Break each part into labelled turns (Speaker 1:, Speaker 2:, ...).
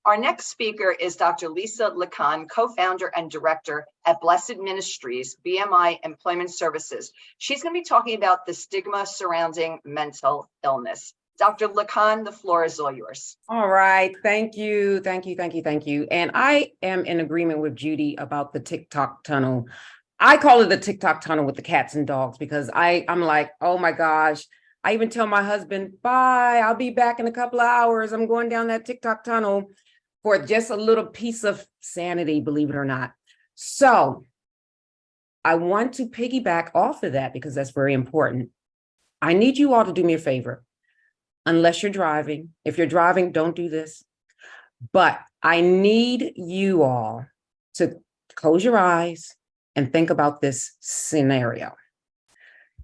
Speaker 1: Our next speaker is Dr. Lisa LaCon, co-founder and director at BLESSED Ministries, BMI Employment Services. She's going to be talking about the stigma surrounding mental illness. Dr. LaCon, the floor is all yours.
Speaker 2: All right. Thank you. And I am in agreement with Judy about the TikTok tunnel. I call it the TikTok tunnel with the cats and dogs because I'm like, oh my gosh. I even tell my husband, bye, I'll be back in a couple of hours. I'm going down that TikTok tunnel for just a little piece of sanity, believe it or not. So I want to piggyback off of that because that's very important. I need you all to do me a favor. Unless you're driving. If you're driving, don't do this. But I need you all to close your eyes and think about this scenario.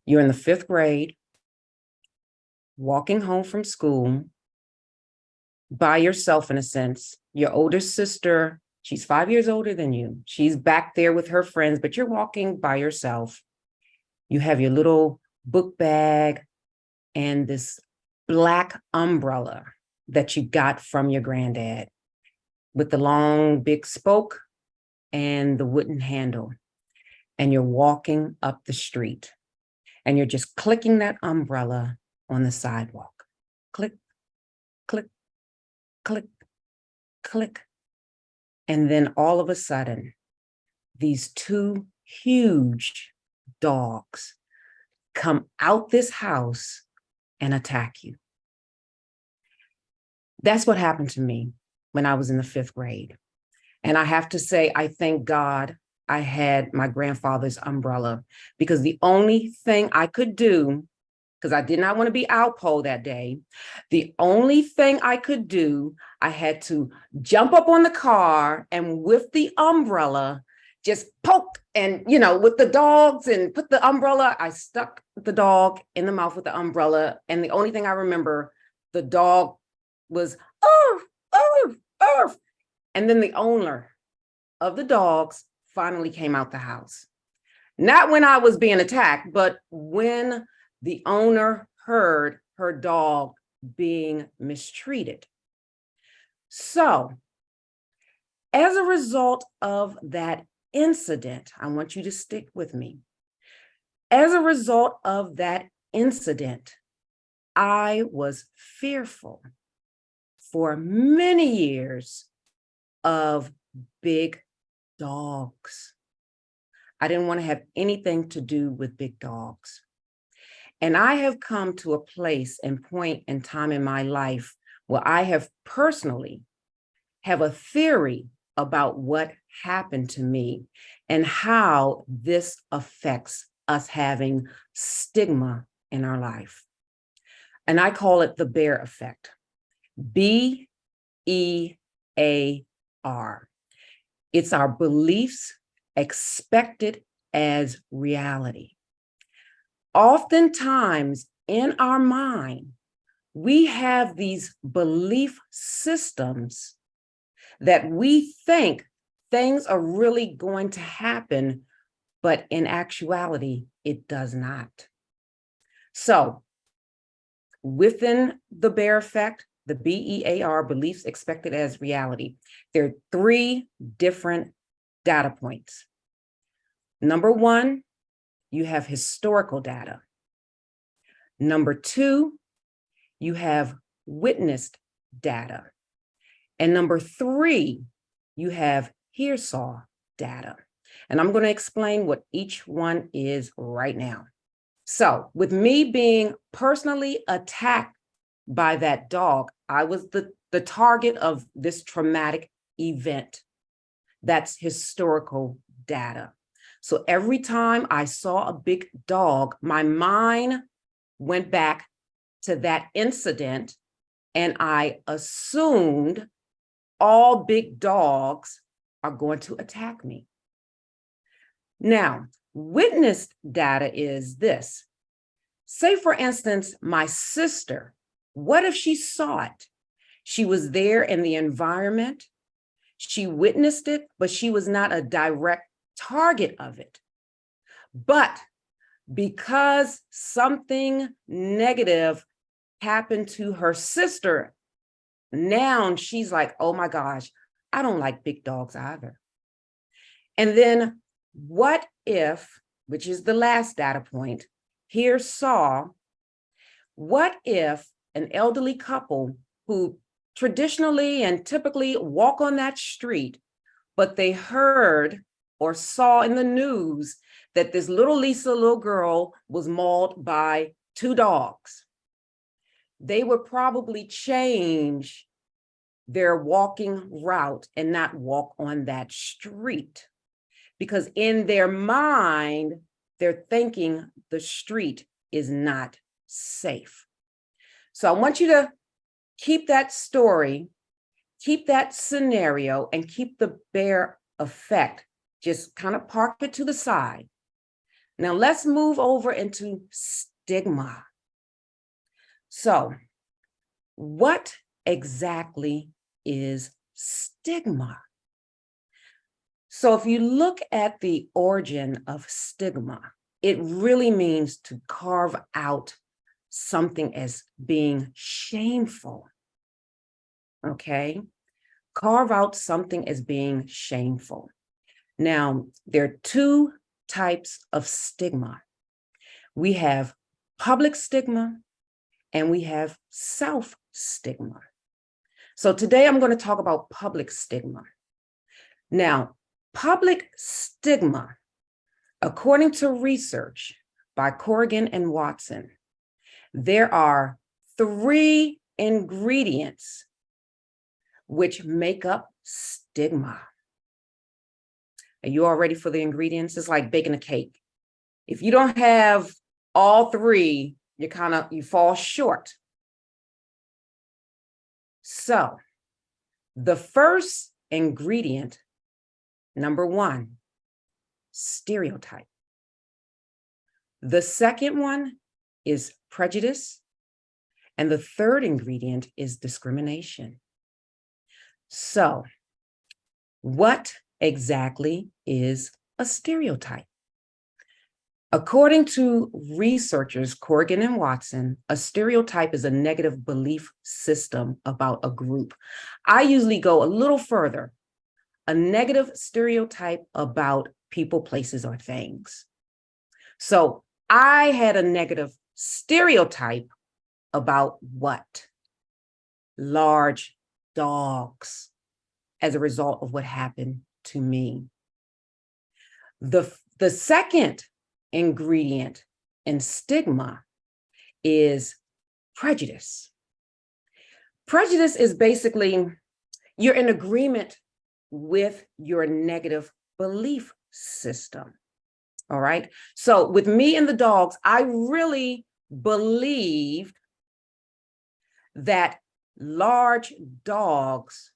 Speaker 2: You're in the 5th grade, walking home from school by yourself in a sense. Your older sister, she's 5 years older than you. She's back there with her friends, but you're walking by yourself. You have your little book bag and this black umbrella that you got from your granddad with the long big spoke and the wooden handle. And you're walking up the street and you're just clicking that umbrella on the sidewalk. Click, click, click, click. And then all of a sudden, these 2 huge dogs come out this house and attack you. That's what happened to me when I was in the 5th grade. And I have to say, I thank God I had my grandfather's umbrella because the only thing I could do, because I did not want to be outpole that day, the only thing I could do, I had to jump up on the car and with the umbrella, just poke and, with the dogs and put the umbrella, I stuck the dog in the mouth with the umbrella. And the only thing I remember, the dog was, "Arf, arf, arf." And then the owner of the dogs finally came out the house. Not when I was being attacked, but when the owner heard her dog being mistreated. So as a result of that incident, I want you to stick with me. As a result of that incident, I was fearful for many years of big dogs. I didn't want to have anything to do with big dogs. And I have come to a place and point in time in my life where I have personally have a theory about what happened to me and how this affects us having stigma in our life. And I call it the bear effect. BEAR. It's our beliefs expected as reality. Oftentimes in our mind, we have these belief systems that we think things are really going to happen, but in actuality, it does not. So within the bear effect, the BEAR, beliefs expected as reality, there are 3 different data points. Number 1, you have historical data. Number 2, you have witnessed data. And number 3, you have hearsay data. And I'm going to explain what each one is right now. So with me being personally attacked by that dog, I was the target of this traumatic event. That's historical data. So every time I saw a big dog, my mind went back to that incident and I assumed all big dogs are going to attack me. Now, witnessed data is this. Say, for instance, my sister, what if she saw it? She was there in the environment. She witnessed it, but she was not a direct target of it. But because something negative happened to her sister Now she's like, oh my gosh, I don't like big dogs either. And then what if, which is the last data point, here saw, what if an elderly couple who traditionally and typically walk on that street, but they heard or saw in the news that this little Lisa, little girl, was mauled by 2 dogs. They would probably change their walking route and not walk on that street, because in their mind, they're thinking the street is not safe. So I want you to keep that story, keep that scenario, and keep the bear effect. Just kind of park it to the side. Now let's move over into stigma. So what exactly is stigma? So if you look at the origin of stigma, it really means to carve out something as being shameful. Okay? Carve out something as being shameful. Now, there are 2 types of stigma. We have public stigma and we have self-stigma. So today I'm going to talk about public stigma. Now, public stigma, according to research by Corrigan and Watson, there are 3 ingredients which make up stigma. Are you all ready for the ingredients? It's like baking a cake. If you don't have all 3, you fall short. So the first ingredient, number 1, stereotype. The second one is prejudice. And the third ingredient is discrimination. So what exactly is a stereotype? According to researchers Corrigan and Watson, a stereotype is a negative belief system about a group. I usually go a little further, a negative stereotype about people, places, or things. So I had a negative stereotype about what? Large dogs, as a result of what happened to me. The second ingredient in stigma is prejudice. Prejudice is basically you're in agreement with your negative belief system. All right. So with me and the dogs, I really believed that large dogs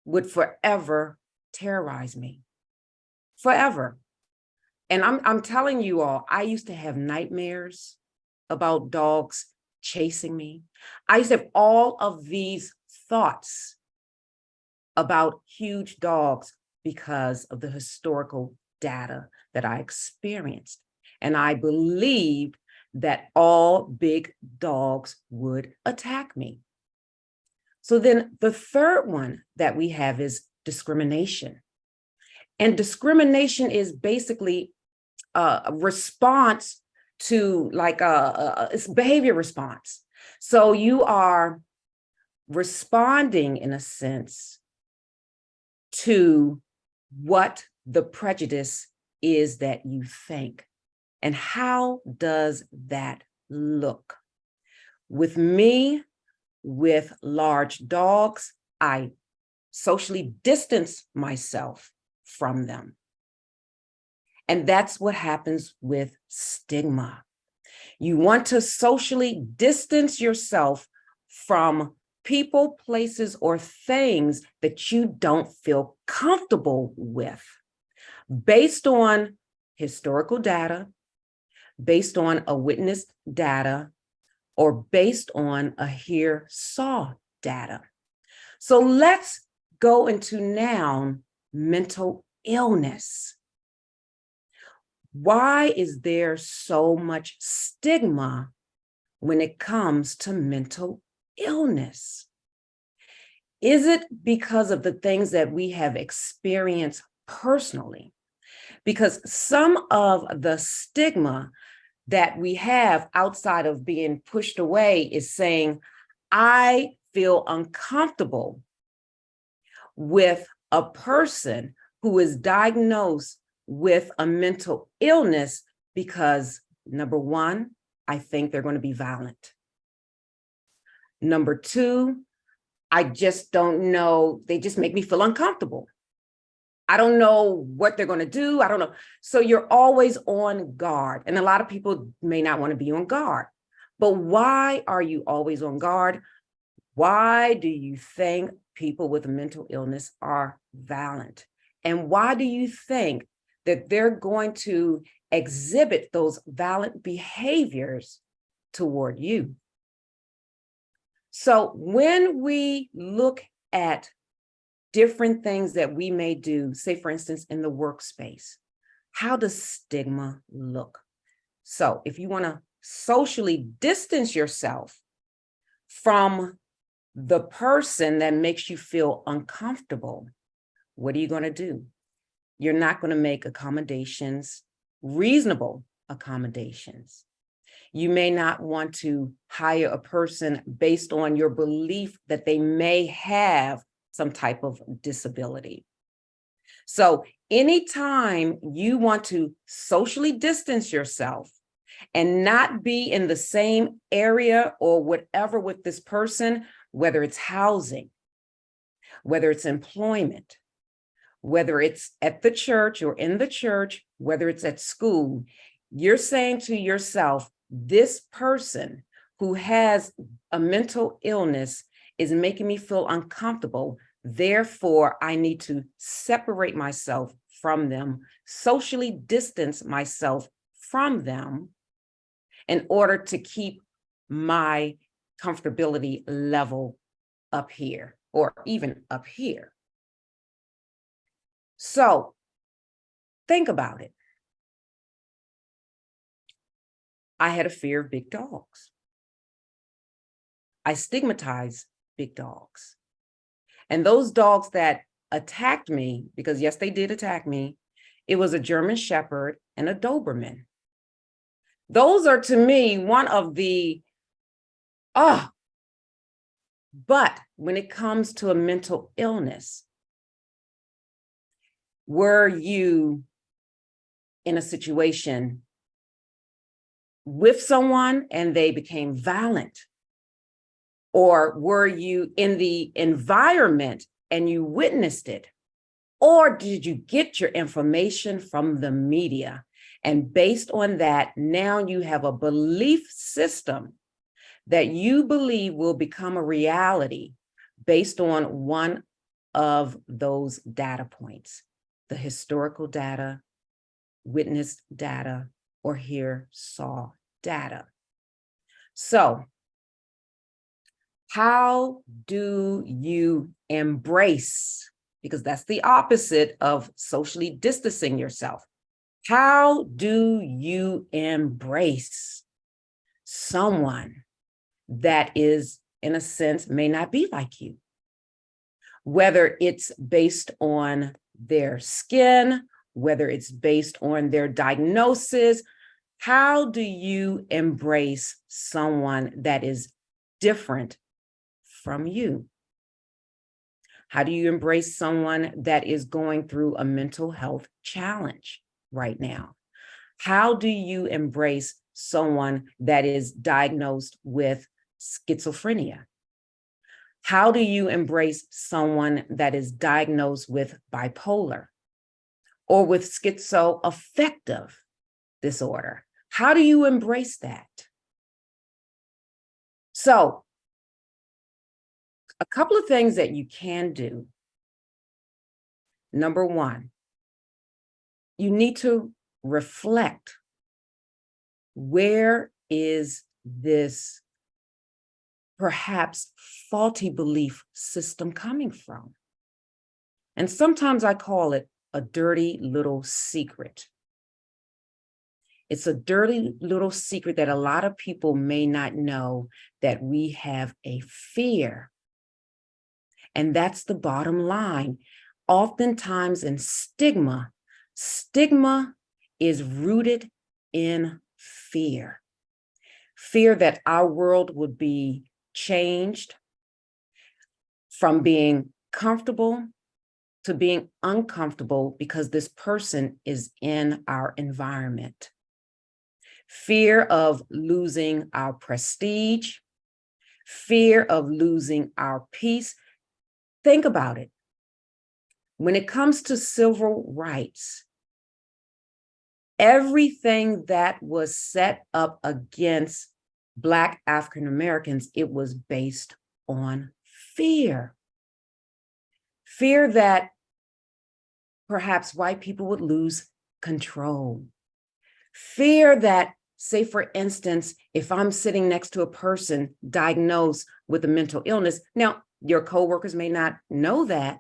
Speaker 2: would forever terrorize me. Forever. And I'm telling you all, I used to have nightmares about dogs chasing me. I used to have all of these thoughts about huge dogs because of the historical data that I experienced. And I believed that all big dogs would attack me. So then the third one that we have is discrimination. And discrimination is basically a response to it's behavior response. So you are responding in a sense to what the prejudice is that you think. And how does that look? With me, with large dogs, I socially distance myself from them. And that's what happens with stigma. You want to socially distance yourself from people, places, or things that you don't feel comfortable with, based on historical data, based on a witnessed data, or based on a hear saw data. So let's go into now mental illness. Why is there so much stigma when it comes to mental illness? Is it because of the things that we have experienced personally? Because some of the stigma that we have outside of being pushed away is saying, I feel uncomfortable with a person who is diagnosed with a mental illness because, number one, I think they're going to be violent. Number two, I just don't know. They just make me feel uncomfortable. I don't know what they're going to do. I don't know. So you're always on guard. And a lot of people may not want to be on guard. But why are you always on guard? Why do you think people with mental illness are violent? And why do you think that they're going to exhibit those violent behaviors toward you? So when we look at different things that we may do, say, for instance, in the workspace, how does stigma look? So if you want to socially distance yourself from the person that makes you feel uncomfortable, what are you going to do? You're not going to make accommodations, reasonable accommodations. You may not want to hire a person based on your belief that they may have some type of disability. So anytime you want to socially distance yourself and not be in the same area or whatever with this person, whether it's housing, whether it's employment, whether it's at the church or in the church, whether it's at school, you're saying to yourself, this person who has a mental illness is making me feel uncomfortable. Therefore, I need to separate myself from them, socially distance myself from them in order to keep my comfortability level up here or even up here. So think about it. I had a fear of big dogs. I stigmatized big dogs. And those dogs that attacked me, because yes, they did attack me, it was a German Shepherd and a Doberman. Those are to me one of the, but when it comes to a mental illness, were you in a situation with someone and they became violent? Or were you in the environment and you witnessed it? Or did you get your information from the media? And based on that, now you have a belief system that you believe will become a reality based on one of those data points, the historical data, witnessed data, or hear, saw data. So how do you embrace, because that's the opposite of socially distancing yourself. How do you embrace someone that is, in a sense, may not be like you? Whether it's based on their skin, whether it's based on their diagnosis, how do you embrace someone that is different from you? How do you embrace someone that is going through a mental health challenge right now? How do you embrace someone that is diagnosed with schizophrenia? How do you embrace someone that is diagnosed with bipolar or with schizoaffective disorder? How do you embrace that? So, a couple of things that you can do. Number one, you need to reflect, where is this perhaps faulty belief system coming from? And sometimes I call it a dirty little secret. It's a dirty little secret that a lot of people may not know, that we have a fear. And that's the bottom line. Oftentimes in stigma is rooted in fear. Fear that our world would be changed from being comfortable to being uncomfortable because this person is in our environment. Fear of losing our prestige, fear of losing our peace. Think about it. When it comes to civil rights, everything that was set up against Black African Americans, it was based on fear. Fear that perhaps white people would lose control. Fear that, say for instance, if I'm sitting next to a person diagnosed with a mental illness, now your coworkers may not know that,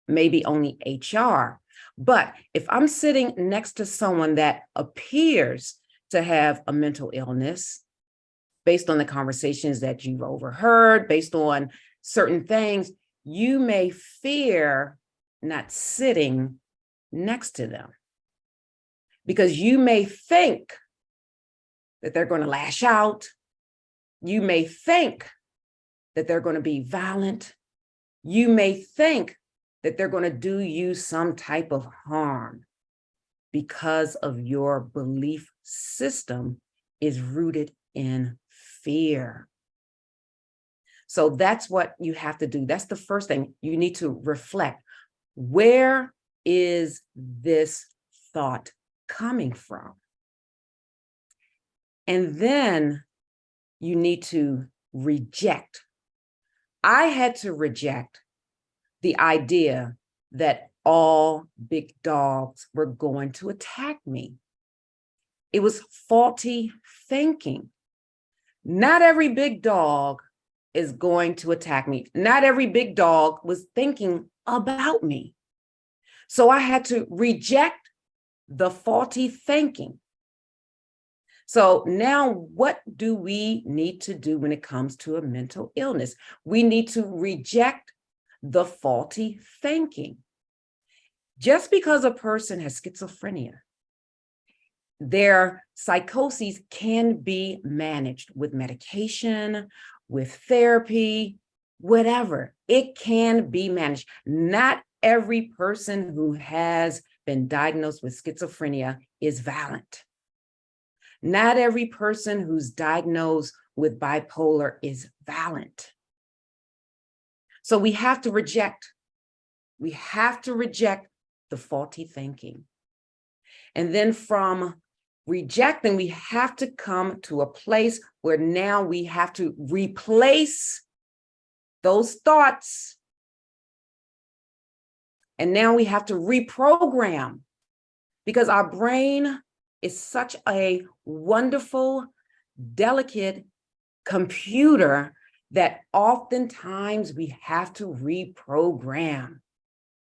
Speaker 2: maybe only HR, but if I'm sitting next to someone that appears to have a mental illness, based on the conversations that you've overheard, based on certain things, you may fear not sitting next to them because you may think that they're going to lash out. You may think that they're going to be violent. You may think that they're going to do you some type of harm because of your belief system is rooted in fear. So that's what you have to do. That's the first thing. You need to reflect. Where is this thought coming from? And then you need to reject. I had to reject the idea that all big dogs were going to attack me. It was faulty thinking. Not every big dog is going to attack me. Not every big dog was thinking about me. So I had to reject the faulty thinking. So now what do we need to do when it comes to a mental illness? We need to reject the faulty thinking. Just because a person has schizophrenia, their psychoses can be managed with medication, with therapy, whatever. It can be managed. Not every person who has been diagnosed with schizophrenia is violent. Not every person who's diagnosed with bipolar is violent. So we have to reject the faulty thinking. And then from rejecting, we have to come to a place where now we have to replace those thoughts. And now we have to reprogram, because our brain is such a wonderful, delicate computer that oftentimes we have to reprogram.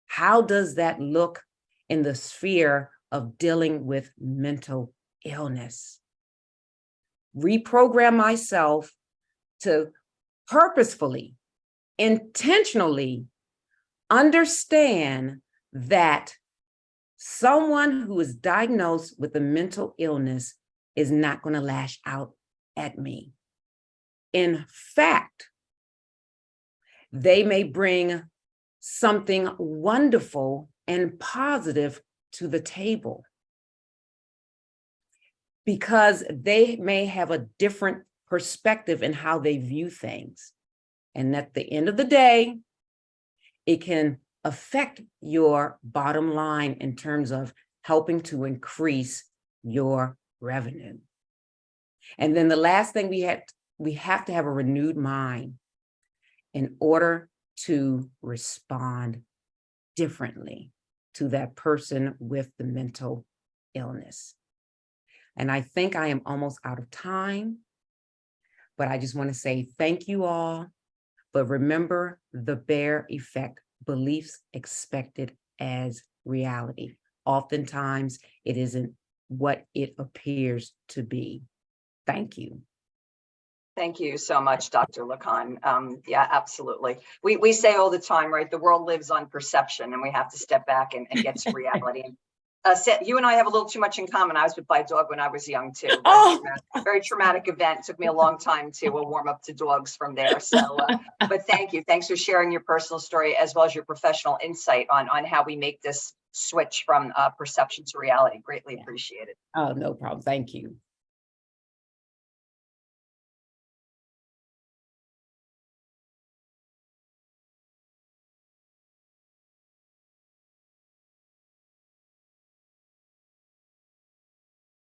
Speaker 2: How does that look in the sphere of dealing with mental illness? Reprogram myself to purposefully, intentionally understand that someone who is diagnosed with a mental illness is not going to lash out at me. In fact, they may bring something wonderful and positive to the table because they may have a different perspective in how they view things. And at the end of the day, it can affect your bottom line in terms of helping to increase your revenue. And then the last thing we have to have a renewed mind in order to respond differently to that person with the mental illness. And I think I am almost out of time, but I just want to say thank you all. But remember the bear effect, beliefs expected as reality. Oftentimes it isn't what it appears to be. Thank you.
Speaker 1: Thank you so much, Dr. LaCon. Yeah, absolutely. We say all the time, right? The world lives on perception, and we have to step back and get to reality. Seth, you and I have a little too much in common. I was bit by a dog when I was young too.
Speaker 2: Oh,
Speaker 1: Very traumatic event. Took me a long time to warm up to dogs from there. So, but thank you. Thanks for sharing your personal story as well as your professional insight on how we make this switch from perception to reality. Greatly appreciated.
Speaker 2: oh, no problem. Thank you.